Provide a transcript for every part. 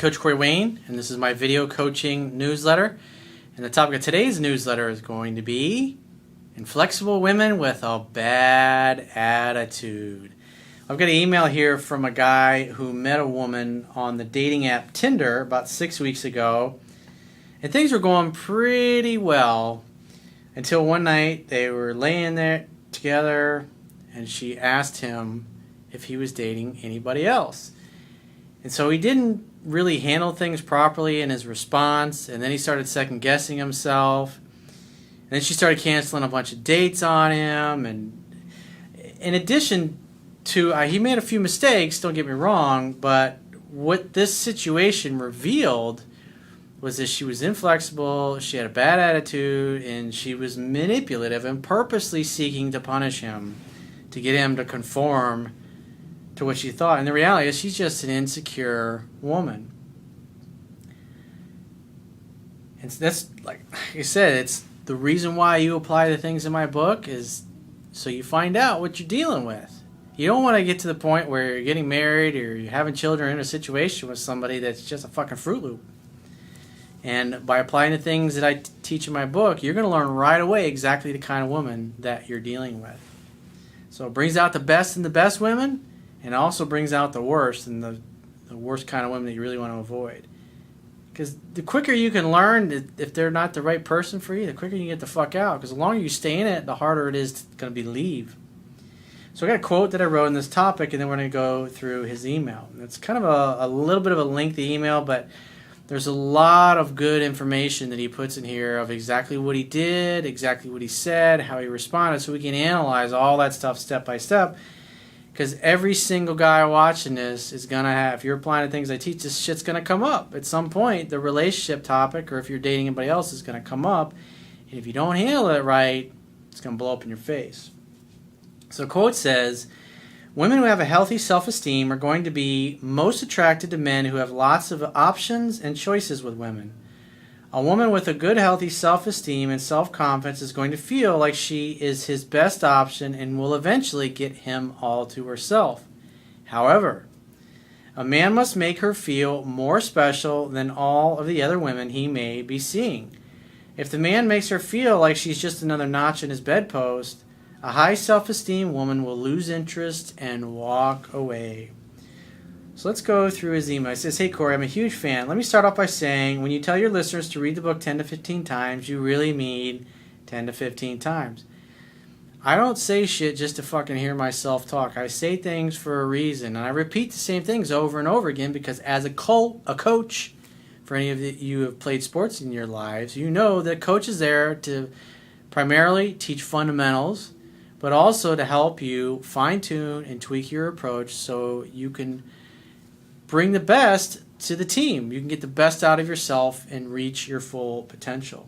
Coach Corey Wayne, and this is my video coaching newsletter. And the topic of today's newsletter is going to be Inflexible Women with a Bad Attitude. I've got an email here from a guy who met a woman on the dating app Tinder about 6 weeks ago, and things were going pretty well until one night they were laying there together and she asked him if he was dating anybody else. And so he didn't really handle things properly in his response, and then he started second guessing himself, and then she started canceling a bunch of dates on him. And in addition to, he made a few mistakes, don't get me wrong, but what this situation revealed was that she was inflexible, she had a bad attitude, and she was manipulative and purposely seeking to punish him to get him to conform to what she thought. And the reality is she's just an insecure woman. And that's, like I said, it's the reason why you apply the things in my book is so you find out what you're dealing with. You don't want to get to the point where you're getting married or you're having children in a situation with somebody that's just a fucking Fruit Loop. And by applying the things that I teach in my book, you're going to learn right away exactly the kind of woman that you're dealing with. So it brings out the best in the best women, and it also brings out the worst and the worst kind of women that you really want to avoid. Because the quicker you can learn if they're not the right person for you, the quicker you can get the fuck out. Because the longer you stay in it, the harder it is going to be to leave. So I got a quote that I wrote in this topic, and then we're going to go through his email. It's kind of a little bit of a lengthy email, but there's a lot of good information that he puts in here of exactly what he did, exactly what he said, how he responded, so we can analyze all that stuff step by step. Because every single guy watching this is going to have, if you're applying the things I teach, this shit's going to come up. At some point, the relationship topic, or if you're dating anybody else, is going to come up. And if you don't handle it right, it's going to blow up in your face. So the quote says, women who have a healthy self-esteem are going to be most attracted to men who have lots of options and choices with women. A woman with a good, healthy self-esteem and self-confidence is going to feel like she is his best option and will eventually get him all to herself. However, a man must make her feel more special than all of the other women he may be seeing. If the man makes her feel like she's just another notch in his bedpost, a high self-esteem woman will lose interest and walk away. So let's go through his email. It says, hey Corey, I'm a huge fan. Let me start off by saying, when you tell your listeners to read the book 10 to 15 times, you really mean 10 to 15 times. I don't say shit just to fucking hear myself talk. I say things for a reason, and I repeat the same things over and over again because as a coach, for any of you who have played sports in your lives, you know that coach is there to primarily teach fundamentals, but also to help you fine-tune and tweak your approach so you can bring the best to the team. You can get the best out of yourself and reach your full potential.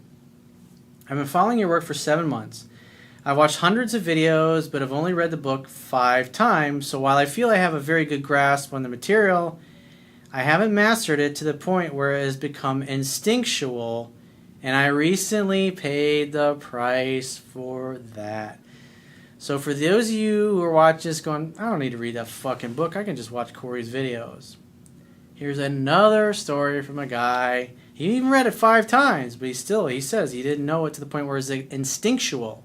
I've been following your work for 7 months. I've watched hundreds of videos, but have only read the book 5 times, so while I feel I have a very good grasp on the material, I haven't mastered it to the point where it has become instinctual, and I recently paid the price for that. So for those of you who are watching this going, I don't need to read that fucking book, I can just watch Corey's videos. Here's another story from a guy. He even read it 5 times, but he says he didn't know it to the point where it's instinctual.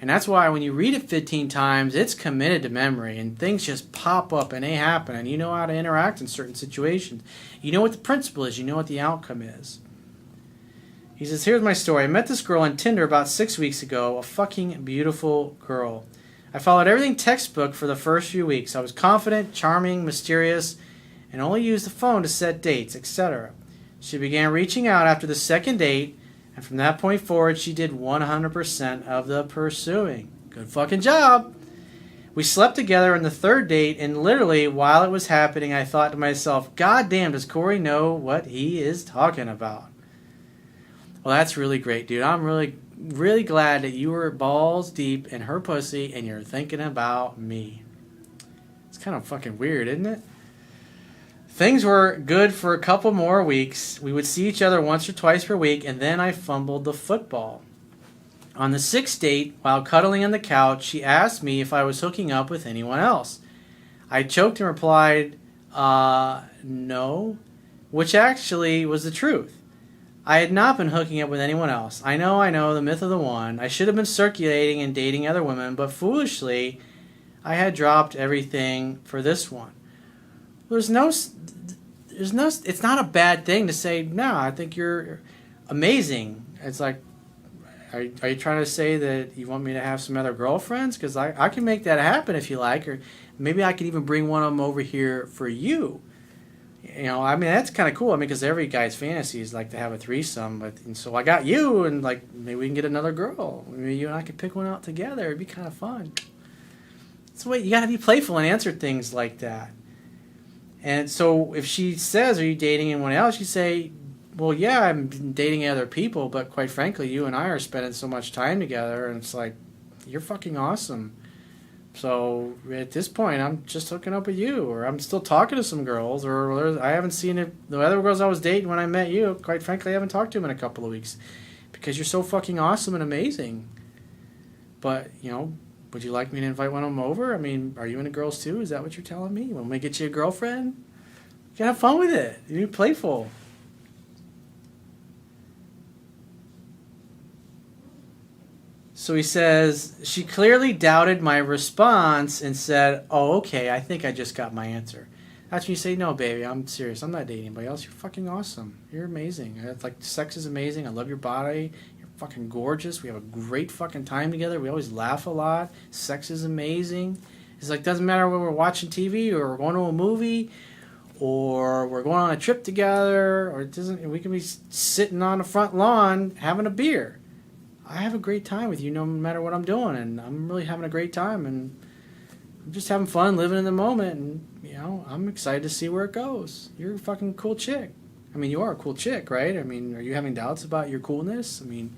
And that's why when you read it 15 times, it's committed to memory, and things just pop up and they happen, and you know how to interact in certain situations. You know what the principle is, you know what the outcome is. He says, here's my story. I met this girl on Tinder about 6 weeks ago, a fucking beautiful girl. I followed everything textbook for the first few weeks. I was confident, charming, mysterious, and only used the phone to set dates, etc. She began reaching out after the second date, and from that point forward, she did 100% of the pursuing. Good fucking job. We slept together on the third date, and literally, while it was happening, I thought to myself, God damn, does Corey know what he is talking about? Well, that's really great, dude. I'm really glad that you were balls deep in her pussy, and you're thinking about me. It's kind of fucking weird, isn't it? Things were good for a couple more weeks. We would see each other once or twice per week, and then I fumbled the football. On the 6th date, while cuddling on the couch, she asked me if I was hooking up with anyone else. I choked and replied, no. which actually was the truth. I had not been hooking up with anyone else. I know, the myth of the one. I should have been circulating and dating other women, but foolishly, I had dropped everything for this one. It's not a bad thing to say, no, I think you're amazing. It's like, are you trying to say that you want me to have some other girlfriends? Because I can make that happen if you like, or maybe I could even bring one of them over here for you. You know, I mean, that's kind of cool. I mean, because every guy's fantasy is like to have a threesome. And so I got you, and like maybe we can get another girl. Maybe you and I could pick one out together. It'd be kind of fun. That's the way you got to be playful and answer things like that. And so if she says, are you dating anyone else? You say, well, yeah, I'm dating other people, but quite frankly, you and I are spending so much time together, and it's like, you're fucking awesome. So at this point, I'm just hooking up with you, or I'm still talking to some girls, or I haven't seen the other girls I was dating when I met you. Quite frankly, I haven't talked to them in a couple of weeks because you're so fucking awesome and amazing. But, you know, would you like me to invite one of them over? I mean, are you into girls too? Is that what you're telling me? You want me to get you a girlfriend? You can have fun with it. You be playful. So he says, she clearly doubted my response and said, oh, okay, I think I just got my answer. That's when you say, no, baby, I'm serious. I'm not dating anybody else. You're fucking awesome. You're amazing. It's like, sex is amazing. I love your body. You're fucking gorgeous. We have a great fucking time together. We always laugh a lot. Sex is amazing. It's like, doesn't matter when we're watching TV or we're going to a movie or we're going on a trip together, or we can be sitting on the front lawn having a beer. I have a great time with you no matter what I'm doing, and I'm really having a great time, and I'm just having fun living in the moment, and, you know, I'm excited to see where it goes. You're a fucking cool chick. I mean, you are a cool chick, right? I mean, are you having doubts about your coolness? I mean,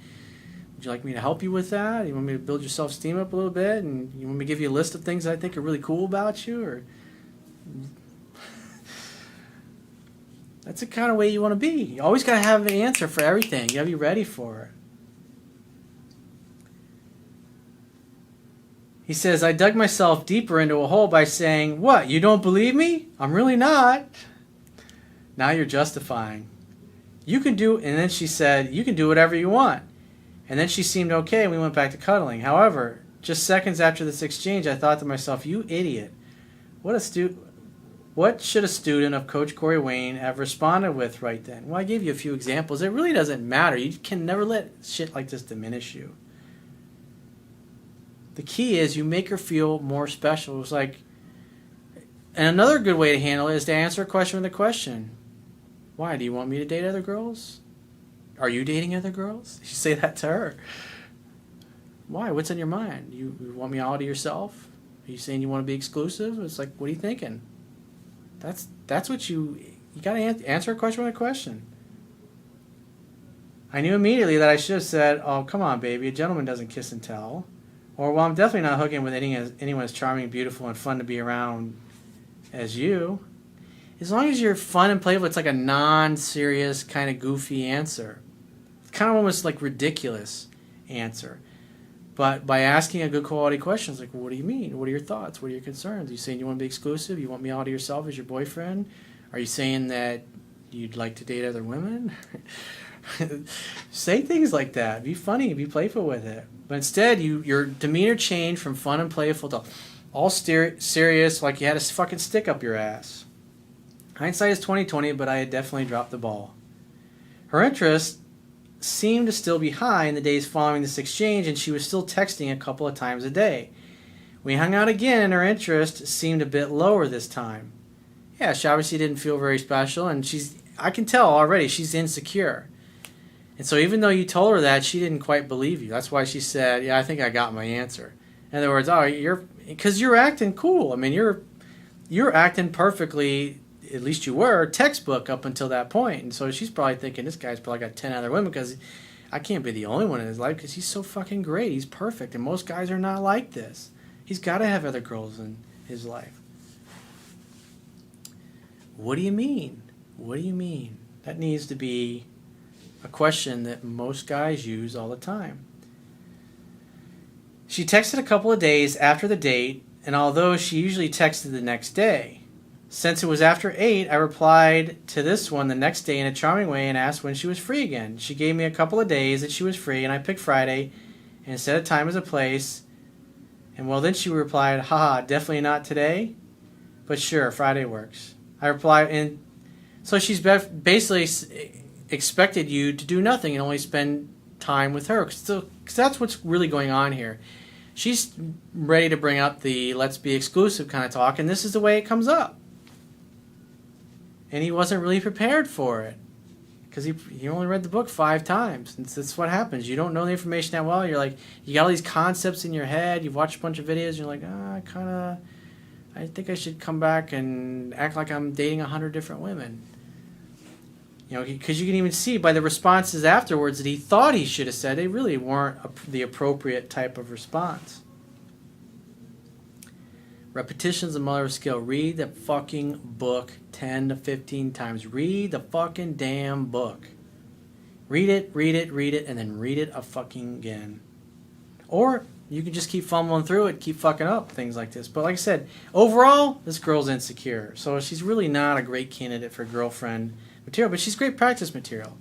would you like me to help you with that? You want me to build your self-esteem up a little bit, and you want me to give you a list of things that I think are really cool about you, or... That's the kind of way you want to be. You always got to have an answer for everything. You got to be ready for it. He says, I dug myself deeper into a hole by saying, what, you don't believe me? I'm really not. Now you're justifying. You can do, and then she said, you can do whatever you want. And then she seemed okay and we went back to cuddling. However, just seconds after this exchange, I thought to myself, you idiot. What should a student of Coach Corey Wayne have responded with right then? Well, I gave you a few examples. It really doesn't matter. You can never let shit like this diminish you. The key is you make her feel more special. It's like, and another good way to handle it is to answer a question with a question. Why? Do you want me to date other girls? Are you dating other girls? You say that to her. Why? What's in your mind? You want me all to yourself? Are you saying you want to be exclusive? It's like, what are you thinking? That's what you got to answer a question with a question. I knew immediately that I should have said, oh, come on, baby, a gentleman doesn't kiss and tell. Or, well, I'm definitely not hooking with anyone as charming, beautiful, and fun to be around as you. As long as you're fun and playful, it's like a non-serious, kind of goofy answer. It's kind of almost like ridiculous answer. But by asking a good quality question, it's like, well, what do you mean? What are your thoughts? What are your concerns? Are you saying you want to be exclusive? You want me all to yourself as your boyfriend? Are you saying that you'd like to date other women? Say things like that. Be funny. Be playful with it. But instead, your demeanor changed from fun and playful to all serious, like you had a fucking stick up your ass. Hindsight is 20/20, but I had definitely dropped the ball. Her interest seemed to still be high in the days following this exchange, and she was still texting a couple of times a day. We hung out again, and her interest seemed a bit lower this time. Yeah, she obviously didn't feel very special, and I can tell already she's insecure. And so even though you told her that, she didn't quite believe you. That's why she said, yeah, I think I got my answer. In other words, because you're acting cool. I mean, you're acting perfectly, at least you were, textbook up until that point. And so she's probably thinking, this guy's probably got 10 other women because I can't be the only one in his life because he's so fucking great. He's perfect. And most guys are not like this. He's got to have other girls in his life. What do you mean? What do you mean? That needs to be a question that most guys use all the time. She texted a couple of days after the date, and although she usually texted the next day, Since it was after 8, I replied to this one the next day in a charming way and asked when she was free again. She gave me a couple of days that she was free, and I picked Friday and set a time as a place. And well, then she replied, haha, definitely not today, but sure, Friday works. I replied, and so she's basically expected you to do nothing and only spend time with her. So, 'cause that's what's really going on here. She's ready to bring up the let's be exclusive kind of talk, and this is the way it comes up. And he wasn't really prepared for it because he only read the book 5 times. And that's what happens. You don't know the information that well. You're like, you got all these concepts in your head. You've watched a bunch of videos. And you're like, I think I should come back and act like I'm dating 100 different women. You know, because you can even see by the responses afterwards that he thought he should have said, they really weren't the appropriate type of response. Repetition is the mother of skill. Read the fucking book 10 to 15 times. Read the fucking damn book. Read it, and then read it a fucking again. Or you can just keep fumbling through it, keep fucking up, things like this. But like I said, overall, this girl's insecure. So she's really not a great candidate for girlfriend material, but she's great practice material.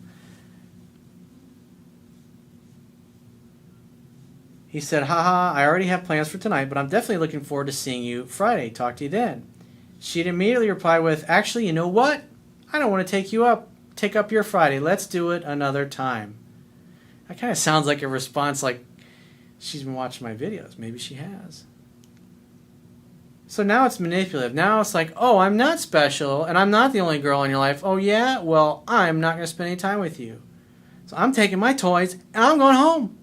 He said, haha, I already have plans for tonight, but I'm definitely looking forward to seeing you Friday. Talk to you then. She'd immediately reply with, actually, you know what? I don't want to take up your Friday. Let's do it another time. That kind of sounds like a response like she's been watching my videos. Maybe she has. So now it's manipulative. Now it's like, oh, I'm not special, and I'm not the only girl in your life. Oh, yeah? Well, I'm not going to spend any time with you. So I'm taking my toys, and I'm going home.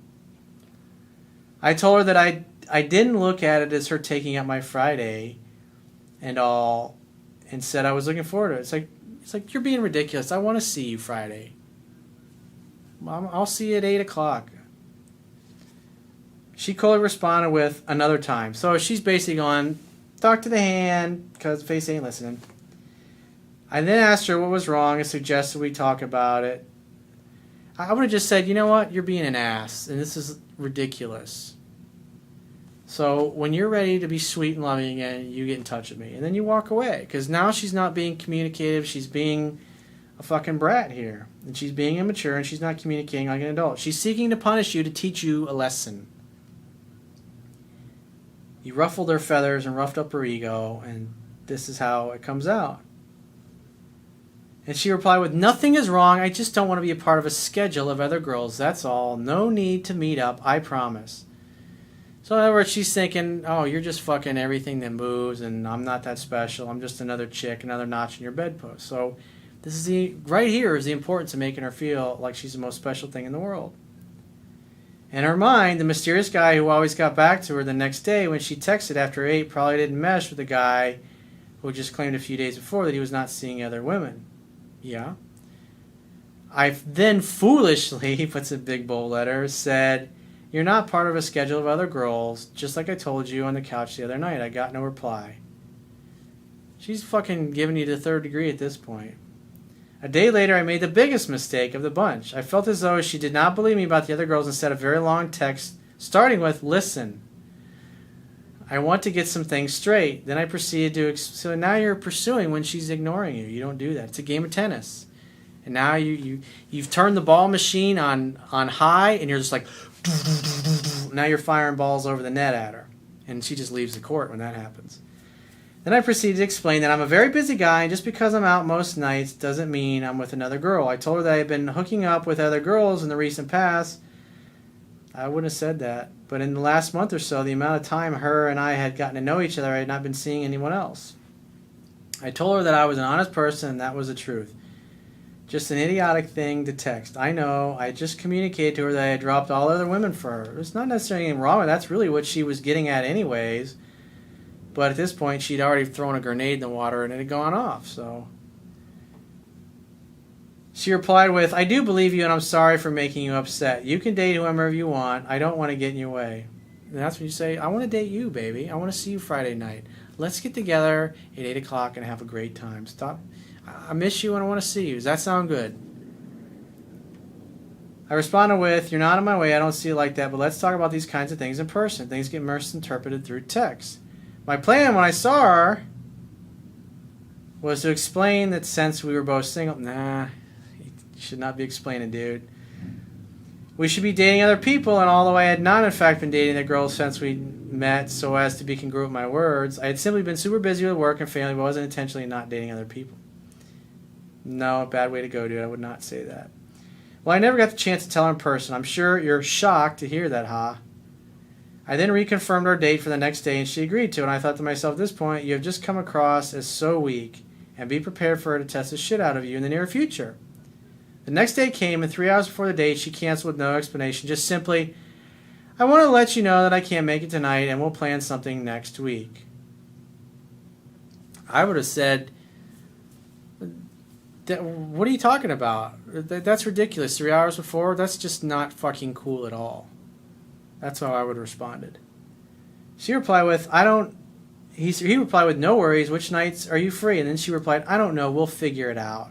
I told her that I didn't look at it as her taking up my Friday and all, and said I was looking forward to it. It's like you're being ridiculous. I want to see you Friday. I'll see you at 8 o'clock. She coldly responded with another time. So she's basically going, talk to the hand, because the face ain't listening. I then asked her what was wrong and suggested we talk about it. I would have just said, you know what, you're being an ass, and this is ridiculous. So when you're ready to be sweet and loving again, you get in touch with me. And then you walk away, because now she's not being communicative. She's being a fucking brat here. And she's being immature, and she's not communicating like an adult. She's seeking to punish you to teach you a lesson. You ruffled her feathers and roughed up her ego, and this is how it comes out. And she replied with, nothing is wrong, I just don't want to be a part of a schedule of other girls, that's all. No need to meet up, I promise. So in other words, she's thinking, oh, you're just fucking everything that moves, and I'm not that special, I'm just another chick, another notch in your bedpost. So this is right here is the importance of making her feel like she's the most special thing in the world. In her mind, the mysterious guy who always got back to her the next day when she texted after 8 probably didn't mesh with the guy who just claimed a few days before that he was not seeing other women. Yeah. I then foolishly, he puts in big bold letters, said, you're not part of a schedule of other girls, just like I told you on the couch the other night. I got no reply. She's fucking giving you the third degree at this point. A day later, I made the biggest mistake of the bunch. I felt as though she did not believe me about the other girls and sent a very long text, starting with, listen, I want to get some things straight. Then I proceeded to, so now you're pursuing when she's ignoring you. You don't do that. It's a game of tennis. And now you've turned the ball machine on high, and you're just like, now you're firing balls over the net at her. And she just leaves the court when that happens. Then I proceeded to explain that I'm a very busy guy, and just because I'm out most nights doesn't mean I'm with another girl. I told her that I had been hooking up with other girls in the recent past. I wouldn't have said that. But in the last month or so, the amount of time her and I had gotten to know each other, I had not been seeing anyone else. I told her that I was an honest person, and that was the truth. Just an idiotic thing to text. I know. I just communicated to her that I had dropped all other women for her. There's not necessarily anything wrong with that. That's really what she was getting at anyways. But at this point, she'd already thrown a grenade in the water, and it had gone off, so... She replied with, I do believe you, and I'm sorry for making you upset. You can date whoever you want. I don't want to get in your way. And that's when you say, I want to date you, baby. I want to see you Friday night. Let's get together at 8 o'clock and have a great time. Stop. I miss you and I want to see you. Does that sound good? I responded with, you're not in my way. I don't see it like that, but let's talk about these kinds of things in person. Things get misinterpreted through text. My plan when I saw her was to explain that since we were both single, nah, you should not be explaining, dude. We should be dating other people, and although I had not in fact been dating the girl since we met so as to be congruent with my words, I had simply been super busy with work and family, but wasn't intentionally not dating other people. No, bad way to go, dude. I would not say that. Well, I never got the chance to tell her in person. I'm sure you're shocked to hear that, huh? I then reconfirmed our date for the next day, and she agreed to, and I thought to myself, at this point, you have just come across as so weak, and be prepared for her to test the shit out of you in the near future. The next day came, and 3 hours before the date, she canceled with no explanation, just simply, I want to let you know that I can't make it tonight, and we'll plan something next week. I would have said, what are you talking about? That's ridiculous. 3 hours before? That's just not fucking cool at all. That's how I would have responded. She replied with, he replied with, no worries, which nights are you free? And then she replied, I don't know, we'll figure it out.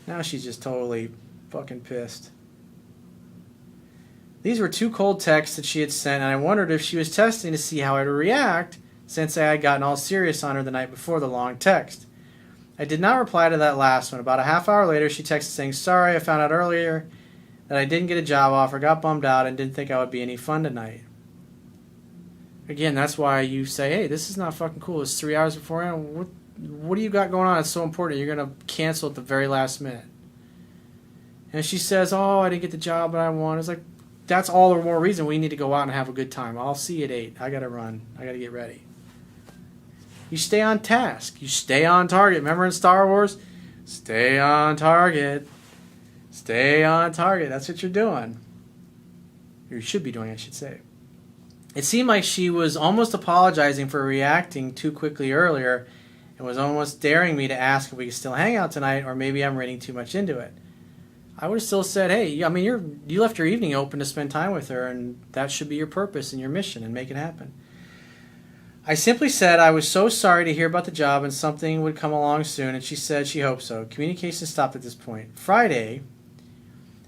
Now she's just totally fucking pissed. These were 2 cold texts that she had sent, and I wondered if she was testing to see how I would react since I had gotten all serious on her the night before the long text. I did not reply to that last one. About a half hour later, she texted saying, sorry, I found out earlier that I didn't get a job offer, got bummed out, and didn't think I would be any fun tonight. Again, that's why you say, hey, this is not fucking cool. It's 3 hours beforehand. What do you got going on? It's so important. You're going to cancel at the very last minute. And she says, oh, I didn't get the job that I want. It's like, that's all the more reason we need to go out and have a good time. I'll see you at 8. I got to run. I got to get ready. You stay on task. You stay on target. Remember in Star Wars? Stay on target. Stay on target. That's what you're doing. Or you should be doing, I should say. It seemed like she was almost apologizing for reacting too quickly earlier and was almost daring me to ask if we could still hang out tonight, or maybe I'm reading too much into it. I would have still said, hey, I mean, you left your evening open to spend time with her, and that should be your purpose and your mission, and make it happen. I simply said I was so sorry to hear about the job and something would come along soon, and she said she hoped so. Communication stopped at this point. Friday,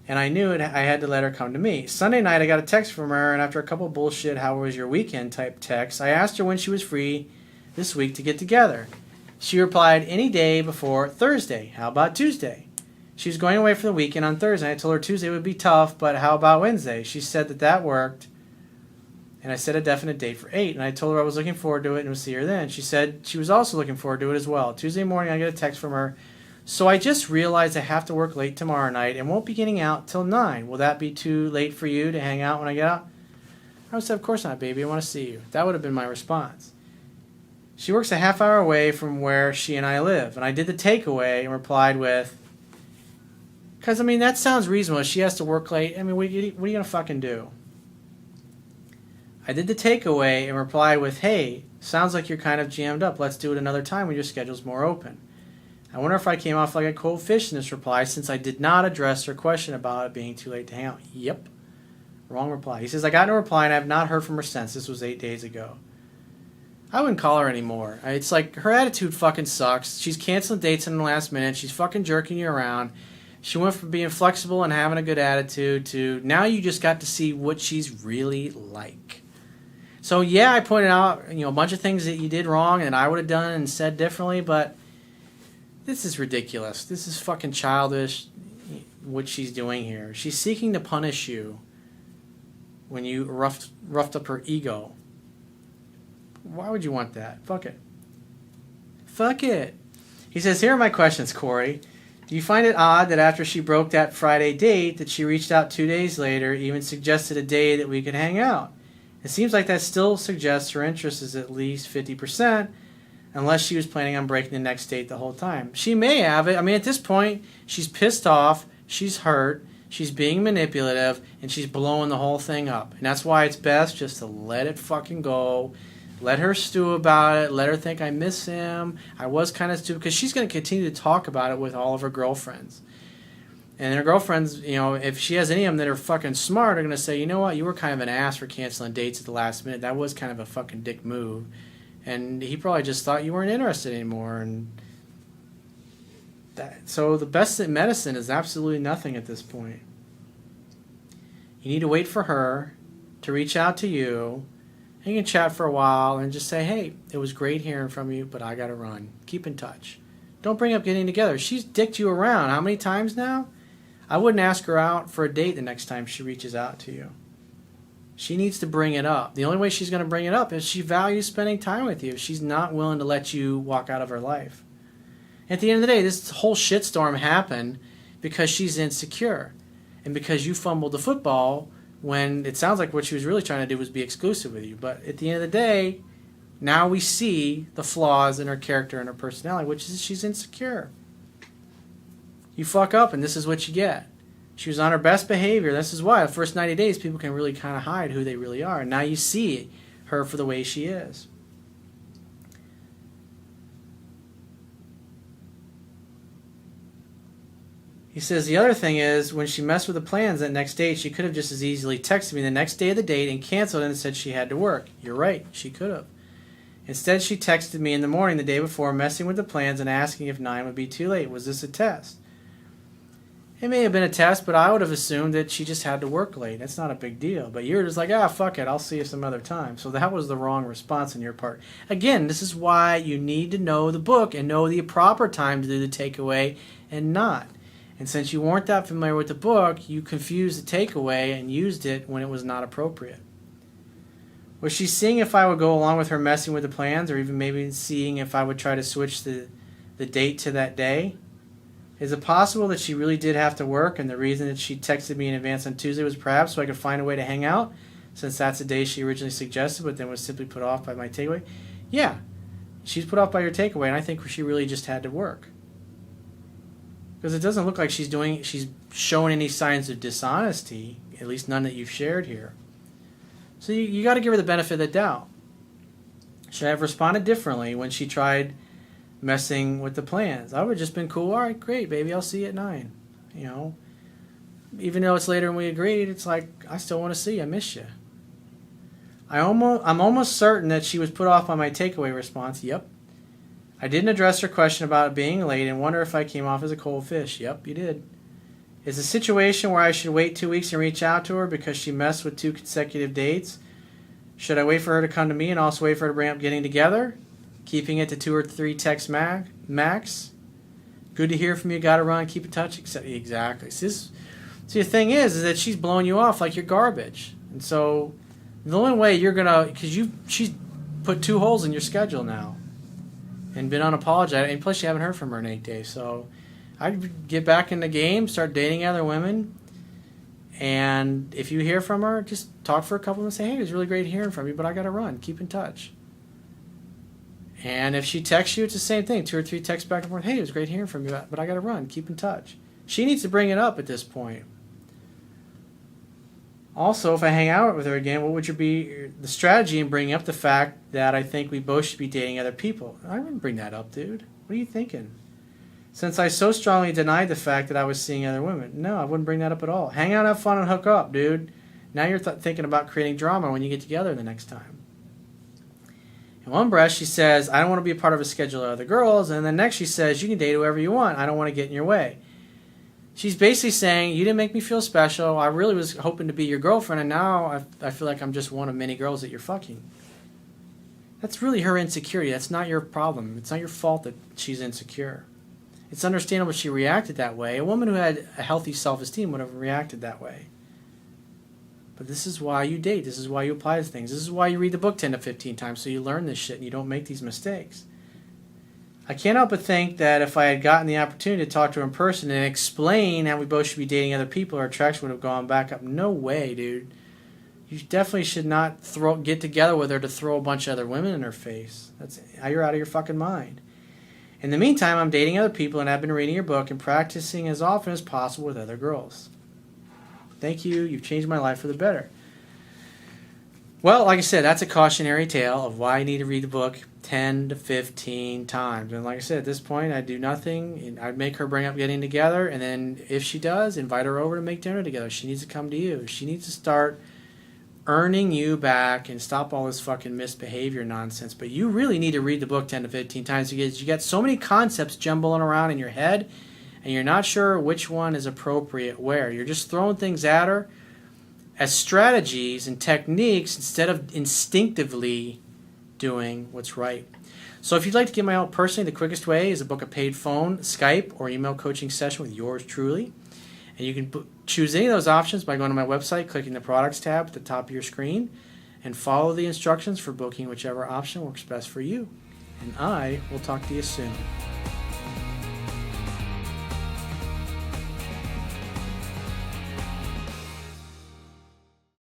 and I knew I had to let her come to me. Sunday night, I got a text from her, and after a couple of bullshit, how was your weekend type texts, I asked her when she was free this week to get together. She replied, any day before Thursday. How about Tuesday? She was going away for the weekend on Thursday. I told her Tuesday would be tough, but how about Wednesday? She said that worked, and I set a definite date for 8, and I told her I was looking forward to it and would see her then. She said she was also looking forward to it as well. Tuesday morning, I get a text from her. So I just realized I have to work late tomorrow night and won't be getting out till 9. Will that be too late for you to hang out when I get out? I would say, of course not, baby. I want to see you. That would have been my response. She works a half hour away from where she and I live, and I did the takeaway and replied with, because, I mean, that sounds reasonable. She has to work late. I mean, what are you going to fucking do? I did the takeaway and replied with, hey, sounds like you're kind of jammed up. Let's do it another time when your schedule's more open. I wonder if I came off like a cold fish in this reply since I did not address her question about it being too late to hang out. Yep. Wrong reply. He says, I got no reply and I have not heard from her since. This was 8 days ago. I wouldn't call her anymore. It's like her attitude fucking sucks. She's canceling dates in the last minute. She's fucking jerking you around. She went from being flexible and having a good attitude to now you just got to see what she's really like. So yeah, I pointed out a bunch of things that you did wrong and I would have done and said differently, but this is ridiculous. This is fucking childish what she's doing here. She's seeking to punish you when you roughed up her ego. Why would you want that? Fuck it. Fuck it. He says, here are my questions, Corey. Do you find it odd that after she broke that Friday date that she reached out 2 days later, even suggested a day that we could hang out? It seems like that still suggests her interest is at least 50%, unless she was planning on breaking the next date the whole time. She may have it. I mean, at this point, she's pissed off, she's hurt, she's being manipulative, and she's blowing the whole thing up. And that's why it's best just to let it fucking go. Let her stew about it. Let her think, I miss him. I was kind of stupid. Because she's going to continue to talk about it with all of her girlfriends. And her girlfriends, if she has any of them that are fucking smart, are going to say, you know what, you were kind of an ass for canceling dates at the last minute. That was kind of a fucking dick move. And he probably just thought you weren't interested anymore. And so the best medicine is absolutely nothing at this point. You need to wait for her to reach out to you. And you can chat for a while and just say, hey, it was great hearing from you, but I got to run. Keep in touch. Don't bring up getting together. She's dicked you around. How many times now? I wouldn't ask her out for a date the next time she reaches out to you. She needs to bring it up. The only way she's going to bring it up is she values spending time with you. If she's not willing to let you walk out of her life. At the end of the day, this whole shitstorm happened because she's insecure. And because you fumbled the football when it sounds like what she was really trying to do was be exclusive with you. But at the end of the day, now we see the flaws in her character and her personality, which is she's insecure. You fuck up and this is what you get. She was on her best behavior. This is why the first 90 days people can really kind of hide who they really are. And now you see her for the way she is. He says the other thing is when she messed with the plans that next date, she could have just as easily texted me the next day of the date and canceled and said she had to work. You're right, she could have. Instead, she texted me in the morning the day before, messing with the plans and asking if 9 would be too late. Was this a test? It may have been a test, but I would have assumed that she just had to work late. That's not a big deal. But you're just like, fuck it, I'll see you some other time. So that was the wrong response on your part. Again, this is why you need to know the book and know the proper time to do the takeaway and not. And since you weren't that familiar with the book, you confused the takeaway and used it when it was not appropriate. Was she seeing if I would go along with her messing with the plans, or even maybe seeing if I would try to switch the date to that day? Is it possible that she really did have to work, and the reason that she texted me in advance on Tuesday was perhaps so I could find a way to hang out, since that's the day she originally suggested, but then was simply put off by my takeaway? Yeah, she's put off by your takeaway, and I think she really just had to work. Because it doesn't look like she's showing any signs of dishonesty, at least none that you've shared here. So you got to give her the benefit of the doubt. Should I have responded differently when she tried messing with the plans? I would have just been cool. All right, great, baby, I'll see you at 9. You know, even though it's later than we agreed, it's like, I still want to see you. I miss you. I'm almost certain that she was put off by my takeaway response. Yep. I didn't address her question about it being late and wonder if I came off as a cold fish. Yep, you did. Is the situation where I should wait 2 weeks and reach out to her because she messed with 2 consecutive dates? Should I wait for her to come to me and also wait for her to bring up getting together? Keeping it to 2 or 3 texts max? Good to hear from you. Got to run. Keep in touch. Exactly. See, the thing is that she's blowing you off like you're garbage. And so the only way you're going to... Because she's put 2 holes in your schedule now. And been unapologetic. And plus you haven't heard from her in 8 days. So I'd get back in the game, start dating other women, and if you hear from her, just talk for a couple and say, hey, it was really great hearing from you, but I got to run. Keep in touch. And if she texts you, it's the same thing. 2 or 3 texts back and forth. Hey, it was great hearing from you, but I got to run. Keep in touch. She needs to bring it up at this point. Also, if I hang out with her again, what would be the strategy in bringing up the fact that I think we both should be dating other people? I wouldn't bring that up, dude. What are you thinking? Since I so strongly denied the fact that I was seeing other women. No, I wouldn't bring that up at all. Hang out, have fun, and hook up, dude. Now you're thinking about creating drama when you get together the next time. In one breath, she says, I don't want to be a part of a schedule of other girls. And then next she says, you can date whoever you want. I don't want to get in your way. She's basically saying, you didn't make me feel special. I really was hoping to be your girlfriend, and now I feel like I'm just one of many girls that you're fucking. That's really her insecurity. That's not your problem. It's not your fault that she's insecure. It's understandable she reacted that way. A woman who had a healthy self-esteem would have reacted that way. But this is why you date. This is why you apply to things. This is why you read the book 10 to 15 times, so you learn this shit and you don't make these mistakes. I can't help but think that if I had gotten the opportunity to talk to her in person and explain how we both should be dating other people, our attraction would have gone back up. No way, dude. You definitely should not get together with her to throw a bunch of other women in her face. You're out of your fucking mind. In the meantime, I'm dating other people and I've been reading your book and practicing as often as possible with other girls. Thank you. You've changed my life for the better. Well, like I said, that's a cautionary tale of why you need to read the book 10 to 15 times. And like I said, at this point, I'd do nothing. I'd make her bring up getting together. And then if she does, invite her over to make dinner together. She needs to come to you. She needs to start earning you back and stop all this fucking misbehavior nonsense. But you really need to read the book 10 to 15 times because you got so many concepts jumbling around in your head and you're not sure which one is appropriate where. You're just throwing things at her as strategies and techniques instead of instinctively doing what's right. So if you'd like to get my help personally, the quickest way is to book a paid phone, Skype, or email coaching session with yours truly. And you can choose any of those options by going to my website, clicking the products tab at the top of your screen, and follow the instructions for booking whichever option works best for you. And I will talk to you soon.